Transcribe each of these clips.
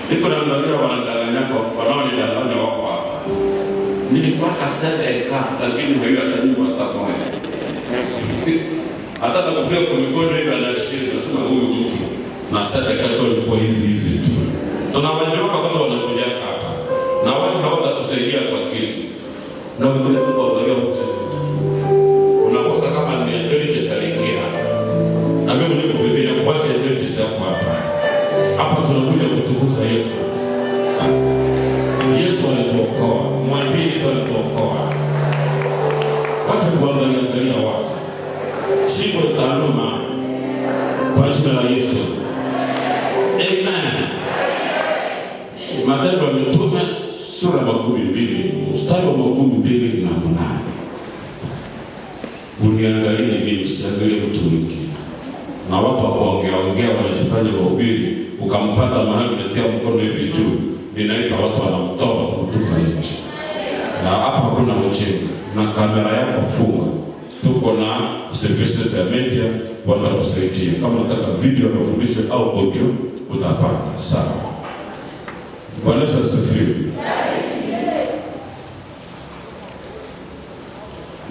Niko naangalia wanadanganya kwa wanaonidanganya wako hapa. Nilikuwa kasebeka lakini huyo atanipa tamoya. Hata nakupiga kwa mikono hivi anashirika nasema huyu mtu na sebeka tu alikuwa hivi tu. Tunawajua kama wanakuja hapa. Na wale hawatatusaidia kwa kitu. Na wengine tu kuangalia wote. Unakosa kama ni intelligence aliingia hapa. Na mimi niko pembeni na kuacha intelligence hapo hapa. Hapa tunakuja kutukuza Yesu. Yesu alituokoa. Mwambie sura 12 mstari wa 28. Uniangalie mimi, usiangalie mtu mwingine. Na watu wakuongea wanajifanya wahubiri, ukampata mahali umetia mkono hivi juu, ninaita watu wanamtoa kutupa nje. Na hapa hakuna mchezo, na kamera yako funga. Tuko na services ya media watakusaidia. Kama unataka video na mafundisho au audio utapata. Sawa. Bwana asifiwe.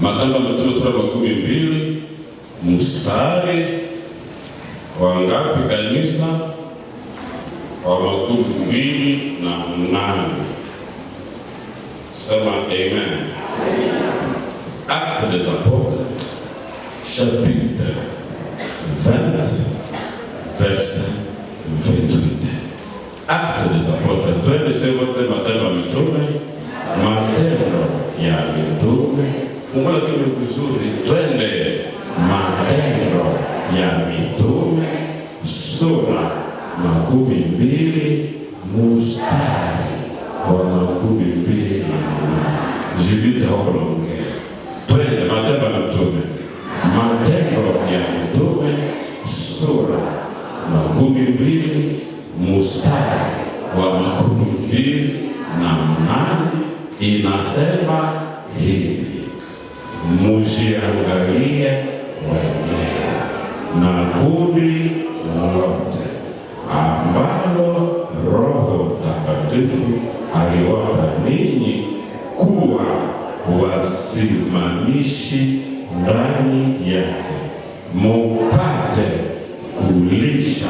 Matendo ya Mitume sura 12 mstari wa ngapi kanisa? Wa 28. Sema amen. Actes des Apôtres, chapitre 20, verset 28. Actes des Apôtres. Twende wote Matendo ya Mitume. Matendo ya Mitume. Fungua kile vizuri. Twende Matendo ya Mitume sura 12 mstari wa 28. Jibite hapo naongea. Twende Matendo ya Mitume. Matendo ya Mitume sura 12 mstari wa 28 inasema hivi: mujiangalie wenyewe na kundi lote ambalo Roho Mtakatifu aliwapa ninyi kuwa wasimamishi ndani yake, mupate kulisha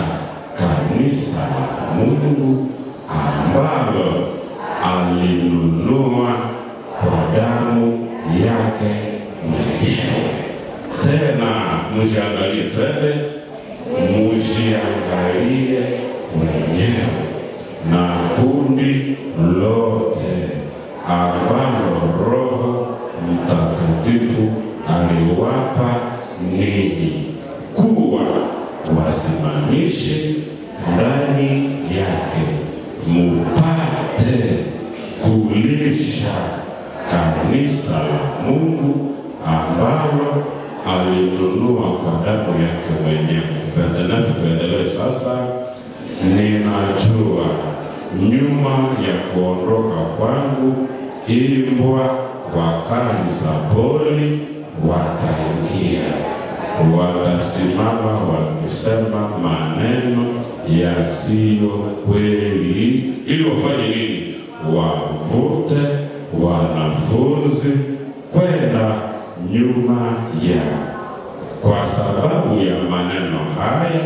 kanisa la Mungu ambalo alinunua kwa damu yake mwenyewe. Tena mujiangalie, twende mujiangalie wenyewe na kundi lote ambalo Roho Mtakatifu aliwapa ninyi kuwa wasimamishi ndani yake, mupate kulisha kanisa la Mungu ambalo alinunua kwa damu yake mwenyewe. Tuendelee sasa. Ninajua nyuma ya kuondoka kwangu imbwa wakali za poli wataingia, watasimama wakisema maneno yasiyo kweli, ili wafanye nini? Wavute wanafunzi kwenda nyuma yao. Kwa sababu ya maneno haya,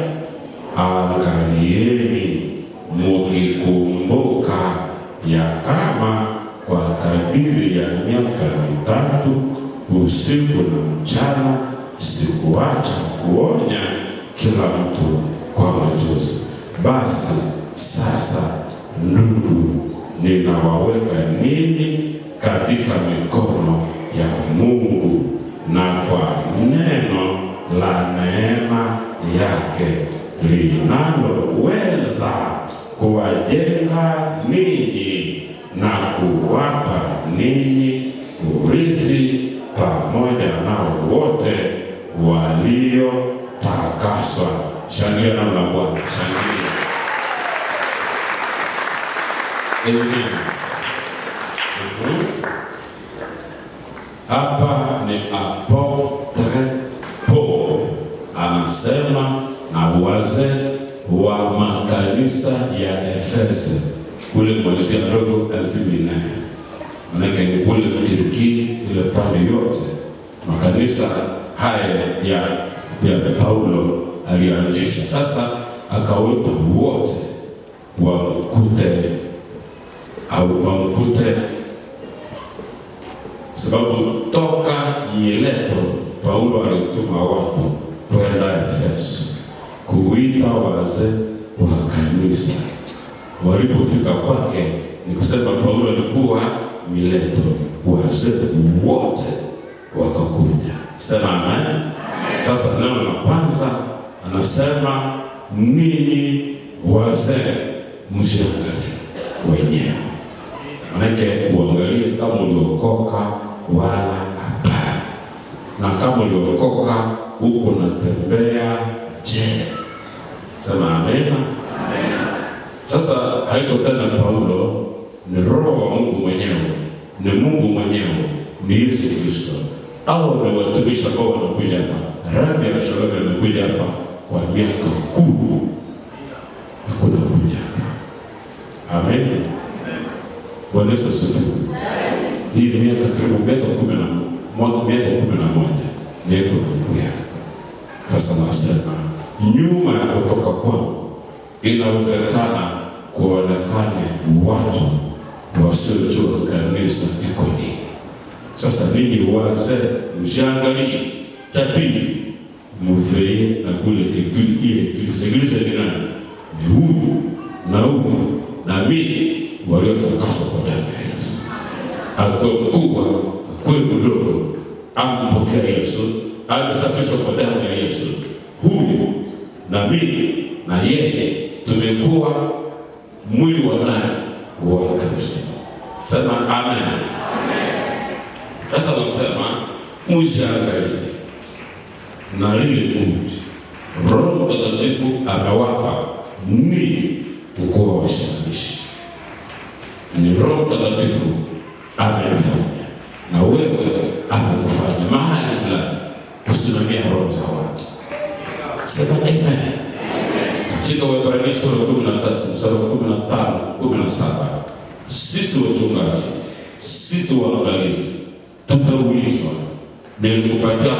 angalieni mukikumbuka ya kama kwa kadiri ya miaka 3 usiku na mchana sikuacha kuonya kila mtu kwa machozi. Basi sasa ndugu, ninawaweka ninyi katika mikono ya Mungu na kwa neno la neema yake linaloweza kuwajenga ninyi na kuwapa ninyi urithi pamoja nao wote waliotakaswa. Shangilia neno la Bwana, shangilia. Amen. Hapa ni Apotre Paul anasema na wazee wa makanisa ya Efeso kule mwezi ndogo Asia, manake ni kule Turki, ile pande yote makanisa haya ya Paulo alianzisha. Sasa akaweka wote wamkute, sababu toka Mileto Paulo alituma watu kwenda Efeso kuita wazee wa kanisa. Walipofika kwake, ni kusema Paulo alikuwa Mileto, wazee wote wakakuja. Sema amen. Sasa neno la kwanza anasema ninyi wazee mjiangalie wenyewe. Manake uangalie kama uliokoka wala hapana. Na kama uliokoka uko natembea je? Sema amena. Sasa haiko tena Paulo, ni Roho wa Mungu mwenyewe, ni Mungu mwenyewe, ni Yesu Kristo. Hao ni watumishi ambao wanakuja hapa. Rabbi ya Shalom amekuja hapa kwa miaka 10. Hakuna kuja hapa. Amen. Bwana Yesu asifiwe. Hii ni miaka karibu miaka 11 niko kuja. Sasa nasema nyuma ya kutoka kwangu inawezekana kuonekane watu wasiojua kanisa iko nini. Sasa nini wazee mshangalie. Cha pili, muveye na kule eglise ni nani? Ni huyu na huyu na mimi waliotakaswa kwa damu ya Yesu. Akwe mkubwa, akwe mdogo, ampokea Yesu, amesafishwa kwa damu ya Yesu. Huyu na mimi na yeye tumekuwa mwili wa nani? Wa Kristo. Sema amen. Sasa nasema mshangalie na lile kundi Roho Mtakatifu amewapa ni kukuwa washiriki. Ni Roho Mtakatifu amefanya na wewe amekufanya mahali fulani kusimamia roho za watu. Sema amen. Katika Waebrania sura 13 mstari wa 15 17, sisi wachungaji, sisi waangalizi tutaulizwa, nilikupatia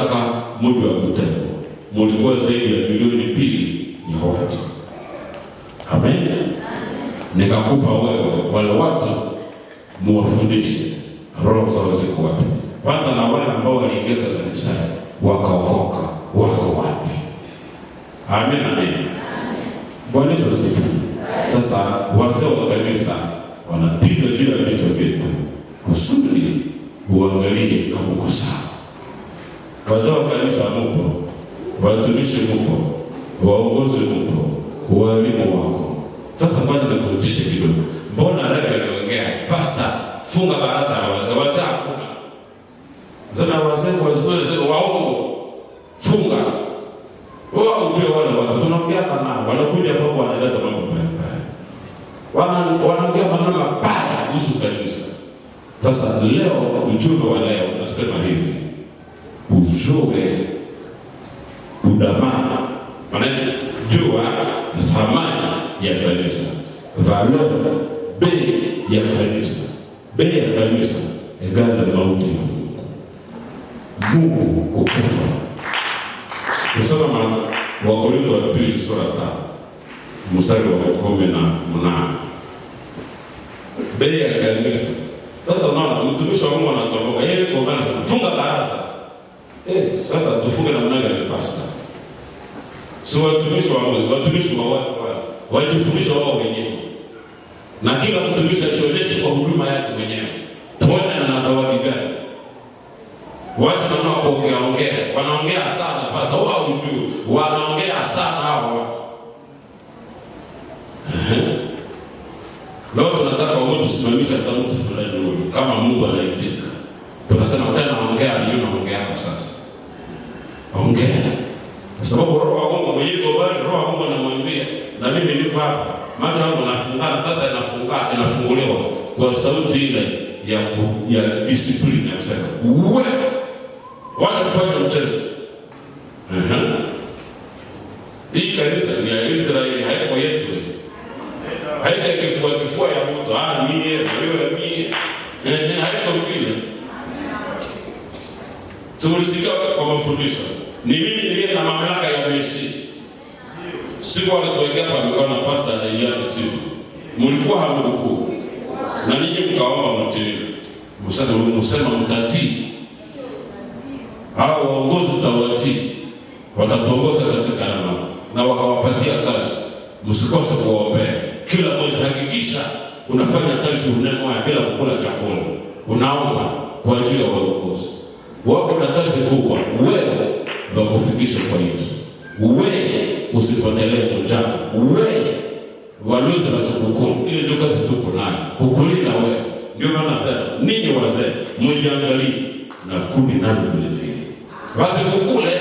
mji wa Butembo, mulikuwa zaidi ya milioni 2 ya watu. Amen. Nikakupa wewe wale watu muwafundishe roho zao ziko wapi. Kwanza na wale ambao waliingia kanisani wakaokoka wako wapi? Amen, amen. Bwana Yesu asifiwe. Sasa wazee wa kanisa wanapiga juu ya vichwa vyetu kusudi uangalie kama uko sawa. Wazee wa kanisa mpo, watumishi mpo, waongozi mpo, walimu wako. Sasa kwanza nikurutishe kidogo. Mbona Rabbi aliongea, pastor funga baraza la wazee? Wazee hakuna. Zana wazee wazee waongo. Funga. Wao ujue wale watu tunaongea kama wanakuja hapo wanaeleza mambo mbaya. Wanaongea maneno mabaya kuhusu kanisa. Sasa leo ujumbe wa leo nasema hivi. Ujue udamana. Maana jua thamani ya kanisa. Valeur, bei ya kanisa. Bei ya kanisa egala mauti ya Mungu. Mungu kukufa. Tusoma Wakorintho wa pili sura 5 mstari wa 18. Bei ya kanisa. Sasa unaona mtumishi wa Mungu anatoboka. Yeye kwa maana sana funga baraza. Sasa tufunge na mnaga ni pastor. Sio watumishi wa Mungu, watumishi wa watu wajifundisha wao wenyewe. Na kila mtumishi ashoneshe kwa huduma yake mwenyewe. Tuone na zawadi gani. Watu wanaoongea wanaongea sana pastor, wao ndio wanaongea sana hao watu. Leo tunataka wao tusimamisha kama mtu fulani huyo kama Mungu anaitika. Tunasema tena ongea ndio naongea kwa sasa. Ongea. Kwa sababu roho wa Mungu mwenyewe bali roho wa Mungu anamwambia na mimi niko hapa. Macho yangu nafungana sasa inafunguliwa kwa sauti ile ya discipline ya kusema wewe wacha kufanya mchezo. Hii kanisa ni ya Israeli, haiko yetu. Haiko kifua ya mtu. Mie, wewe. Haiko vile. Tulisikia kwa mafundisho. Ni mimi niliye na mamlaka ya Messi. Siku alituwekea kwa mikono pastor Elias Sifu. Mlikuwa hamkuu. Na ninyi mkaomba mtii. Msema mtatii. Hao waongozi utawatii. Watatuongoza katika namna na wakawapatia kazi. Msikose kuombea. Kila mwezi hakikisha unafanya kazi unemwa bila kukula chakula. Unaomba kwa ajili ya waongozi. Wako na kazi kubwa. Wewe ndio kufikisha kwa Yesu. Wewe usipotelee mjana. Wewe waluzi na sikukuu ili tukazi tuko nayo. Kukulinda wewe Ndio maana nasema ninyi wazee mjiangalie na kundi nalo vile vile. Basi kukule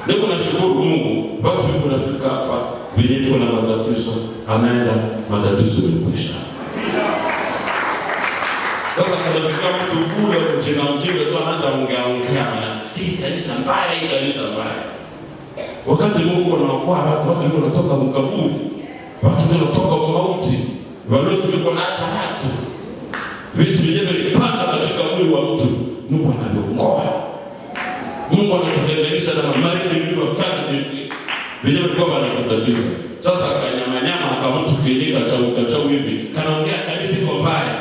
ndio nashukuru Mungu. Watu wanafika hapa bila kuna matatizo, anaenda matatizo yamekwisha. Sasa tunasikia mtu kule mjinga tu anaanza ongea hii kanisa mbaya, hii kanisa mbaya. Wakati Mungu anaokoa watu wanatoka mkaburi, watu wanatoka mauti, walio wako na hata watu. Vitu vyenyewe vilipanda katika mwili wa mtu, Mungu anaongoa. Mungu anakutenganisha na mamari yaliyofanya vyenyewe kwa anakutatiza. Sasa akanyamanyama akamtu kinika cha hivi, kanaongea kanisa iko mbaya.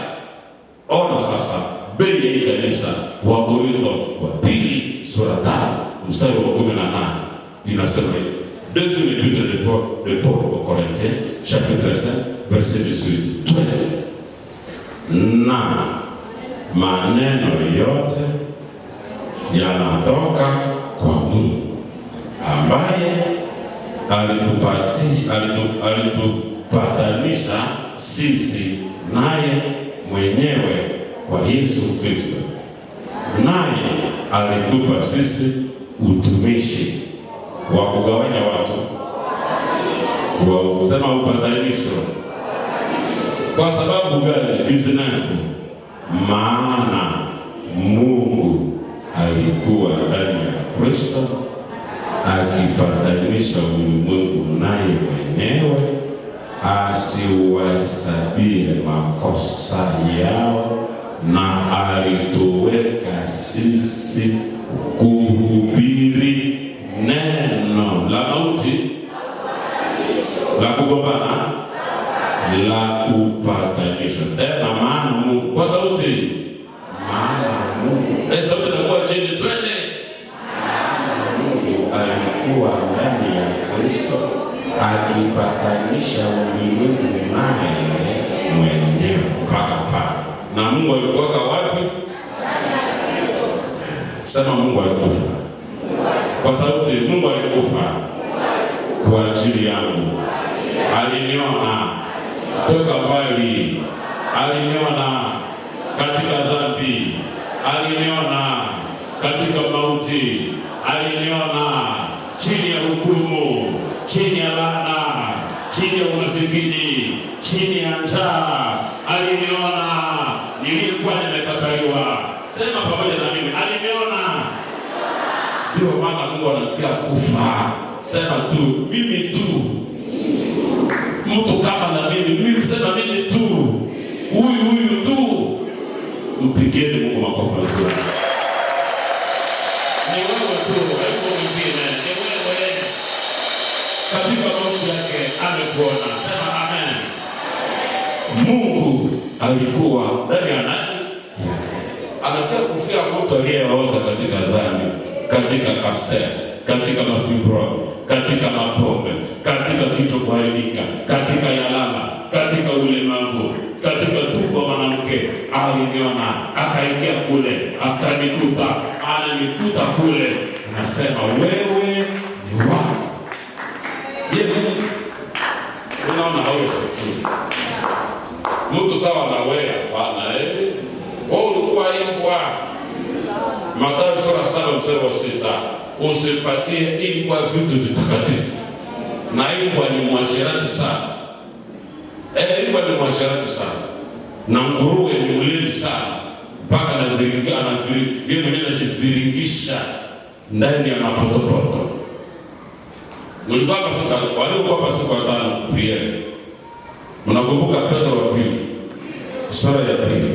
Ona sasa bei ya hii kanisa. Wakorintho wa pili sura 5 mstari wa 18 inasema hivi. Deuxième épître de Paul aux Corinthiens, chapitre 5, verset 18. Na maneno yote yanatoka kwa Mungu ambaye alitupatanisha sisi naye mwenyewe kwa Yesu Kristo, naye alitupa sisi utumishi wa kugawanya watu, wa kusema upatanisho. Kwa sababu gani? Business. Maana Mungu alikuwa ndani ya Kristo akipatanisha ulimwengu naye mwenyewe, asiwahesabie makosa yao, na alituweka sisi kuhubiri neno la mauti, la kugombana, la upatanisho. Tena maana Mungu, kwa sauti, maana Mungu, sauti inakuwa chini, twende. Mungu alikuwa ndani ya Kristo akipatanisha ulimwengu naye mwenyewe mpaka pale. Na Mungu alikuwa wapi? Sema Mungu alikufa. Kwa sauti, Mungu alikufa kwa ajili yangu. Aliniona toka mbali, aliniona katika dhambi, aliniona katika mauti, aliniona chini ya hukumu, chini ya laana, chini ya umasikini, chini ya njaa. Aliniona nilikuwa nimekataliwa. Sema pamoja na mimi, aliniona. Ndio maana Mungu anakia kufa. Sema tu, mimi tu. Mtu kama na mimi sema mimi tu. Huyu tu. Mpigieni Mungu makofi mazuri. Ni wewe tu, haiko mwingine. Ni wewe. Katika mauti yake amekuona. Sema amen. Mungu alikuwa ndani ya nani? Anakia kufia mtu aliyeoza katika dhambi, katika kasera, katika mafibro, katika mapombe, katika kichwa kuharibika, katika yalala, katika ulemavu, katika tumbo mwanamke. Aliniona, akaingia kule, akanikuta, ananikuta kule. Anasema wewe ni wangu. Yeye unaona hao sikii. Mtu sawa na wewe hapana ulikuwa imbwa. Mathayo sura 7 mstari wa 6. Usipatie imbwa vitu vitakatifu. Na imbwa ni mwasherati sana. Imbwa ni mwasherati sana. Na nguruwe ni mlevi sana. Mpaka anaviringana, yeye mwenyewe anajiviringisha ndani ya mapotopoto. Mlikuwa hapa sasa, waliokuwa hapa siku 5 prayer. Mnakumbuka Petro wa pili sura ya 2.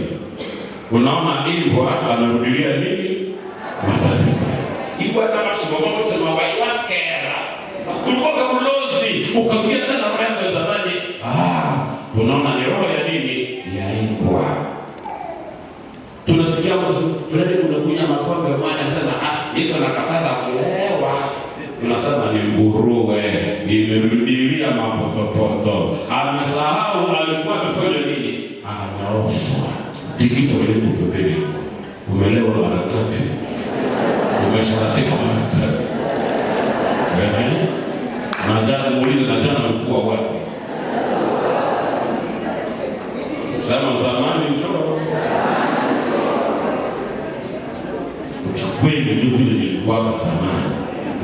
Unaona imbwa anarudilia nini? Matatizo. Imbwa kama shimamo cha mawai wakera. Ulikuwa kama mlozi, ukakuja tena roho yako ya zamani. Unaona ni roho ya nini? Ya imbwa. Tunasikia kwa fulani unakunywa mapombe mmoja anasema Yesu anakataza kulewa. Tunasema ni nguruwe, imerudilia mapotopoto. Amesahau alikuwa amefanya nini? Anaoshwa. Tikisa wewe kupepeni. Umelewa mara ngapi? Umesharatika mara ngapi? Na jana muulize na jana ulikuwa wapi? Sema zamani njoo kweli ndio vile nilikuwa zamani,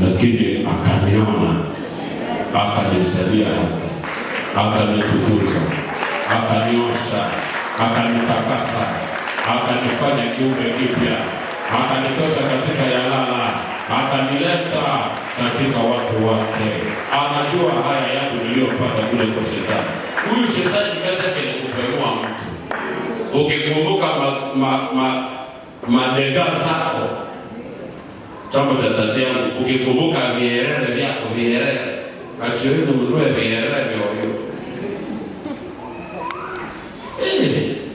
lakini akaniona, akanisaidia haki, akanitukuza, akaniosha, akanitakasa, akanifanya kiumbe kipya, akanitosha katika yalala, akanileta katika watu wake. Anajua haya yangu niliyopata kule kwa shetani. Huyu shetani kazi yake ni kupenua mtu. Ukikumbuka madega zako, chombo cha tatia, ukikumbuka vierere vyako, vierere achiri mnunue vierere vyoyo.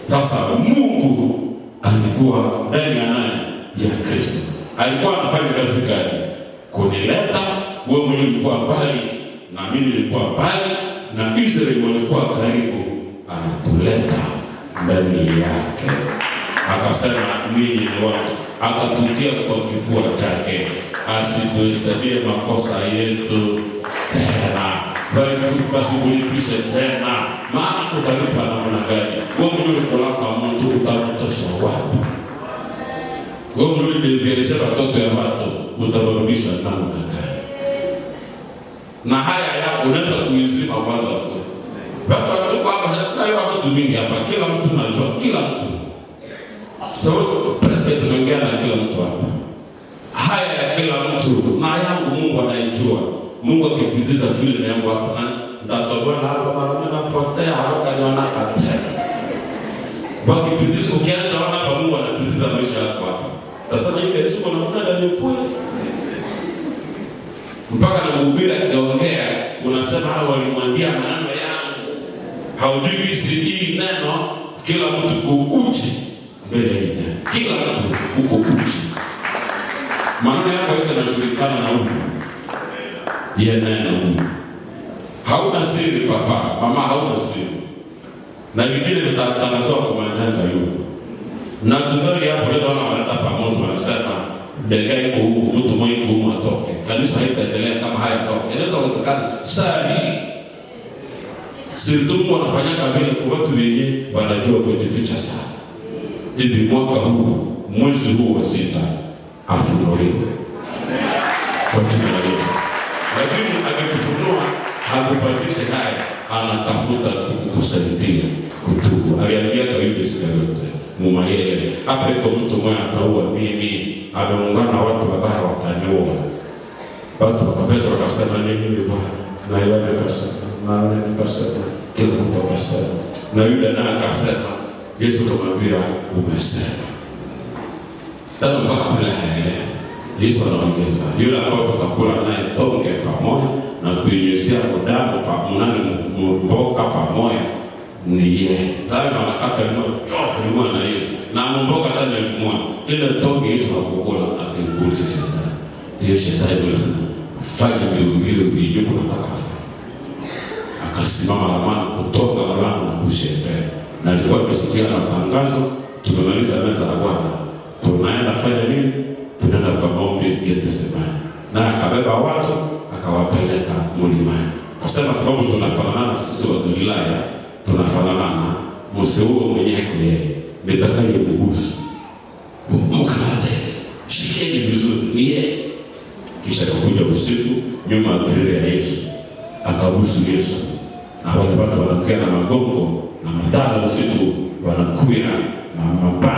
Sasa Mungu alikuwa ndani ya nani? Ya Kristo. Alikuwa anafanya kazi gani? Kunileta. Wewe mwenyewe ulikuwa mbali na mimi nilikuwa mbali na Israeli walikuwa karibu, anatuleta ndani yake. Akasema mimi ni watu, akatutia kwa kifua chake, asituhesabie makosa yetu tena, basi kulipishe tena. Maana utalipa namna gani? Wewe mwenyewe ulikolaka mtu utamtosha wapi? Wewe mwenyewe ulidevirisha watoto ya watu utawarudisha namna gani? Na haya yako unaweza kuizima kwanza kwa. Watu walikuwa hapa na watu mingi hapa, kila mtu anajua kila mtu. Sababu president tunaongea na kila mtu hapa. Haya ya kila mtu na yangu Mungu anaijua. Mungu akipitiza vile na yangu hapa na nitatoboa hapa mara moja napotea hapa niona tena. Wakipitiza ukianza hapa Mungu anapitiza maisha yako hapa. Sasa hii kanisa kuna mwana ndani kule. Mpaka na mhubiri akiongea unasema hao walimwambia maneno yangu. Haujui hii neno kila mtu kuuchi mbele ya neno. Kila mtu uko uchi. Maneno yako yote yanashirikana na Mungu. Yeye neno. Hauna siri papa, mama hauna siri. Na Biblia imetangazwa kwa manjanja yule. Na tungali hapo leo wanaleta pamoja wanasema Dengai iko huko, mtu mmoja iko huko atoke. Kanisa haitaendelea kama haya toke. Inaweza kuwezekana saa hii. Sirtumu wanafanyaka vile kwa watu wengi wanajua kujificha sana. Hivi mwaka huu, mwezi huu wa 6 afunuliwe. Kwa jina la Yesu. Lakini akikufunua hakupandishe haya, anatafuta kukusaidia kutubu. Aliambia kwa Yuda Iskariote Mumayele, hapa iko mtu mmoja ataua mimi, ameungana na watu wabaya wataniua. Watu wa Petro wakasema nini Bwana? Na Yohana akasema, kila mtu akasema. Na Yuda naye akasema, Yesu akamwambia umesema. Tena mpaka pale haelewi. Yesu anaongeza, yule ambao tutakula naye tonge pamoja na kuinyunyizia damu pamoja mboga pamoja ni yeye. Tayari anakata ni mwana Yesu. Na mboga tena ni mwana. Ile tonge Yesu hakukula akikulisha shetani. Yesu shetani anasema fanya mbio hiyo unataka. Akasimama ramani kutoka mlango na kushepe. Na alikuwa amesikia matangazo, tumemaliza meza ya Bwana. Tunaenda fanya nini? Tunaenda kwa maombi Getsemani. Na akabeba watu akawapeleka mlimani. Kasema sababu tunafanana na sisi wa Galilaya, tunafanana na Mose huo mwenye heko yeye. Nitakaye kugusa. Mkamate. Shikeni vizuri ni yeye. Kisha akakuja usiku nyuma ya pili ya Yesu. Akabusu Yesu. Na wale watu wanakuja na magongo na madhara usiku wanakuja na mabaya.